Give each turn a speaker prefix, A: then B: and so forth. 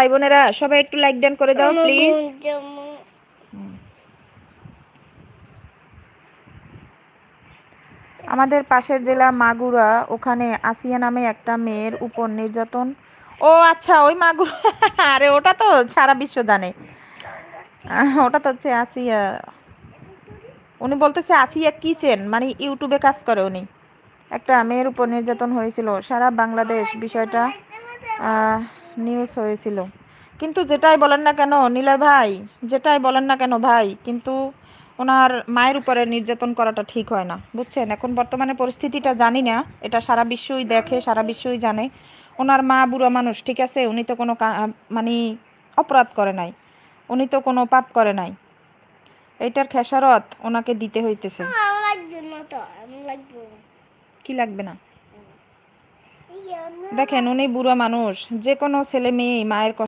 A: ভাই বোনেরা সবাই একটু লাইক ডান করে দাও প্লিজ। আমাদের পাশের জেলা মাগুরা, ওখানে আসিয়া নামে একটা মেয়ের উপর নির্যাতন। ও আচ্ছা, ওই মাগুরা। আরে ওটা তো সারা বিশ্ব জানে। ওটা তো হচ্ছে আসিয়া। উনি বলতেছে আসিয়া কিচেন, মানে ইউটিউবে কাজ করে উনি। একটা মেয়ের উপর নির্যাতন হয়েছিল, সারা বাংলাদেশ বিষয়টা নিউজ হয়েছিল। কিন্তু যেটাই বলেন না কেন নিলয় ভাই, যেটাই বলেন না কেন ভাই, কিন্তু ওনার মায়ের উপরে নির্যাতন করাটা ঠিক হয় না, বুঝছেন? এখন বর্তমানে পরিস্থিতিটা জানি না, এটা সারা বিশ্বই দেখে, সারা বিশ্বই জানে। ওনার মা বুড়ো মানুষ, ঠিক আছে, উনি তো কোনো মানে অপরাধ করে নাই, উনি তো কোনো পাপ করে নাই, এইটার খেসারত ওনাকে দিতে হইতেছে। কি লাগবে না? দেখেন উনি বুড়ো মানুষ, যে কোনো ছেলে মেয়ে মায়ের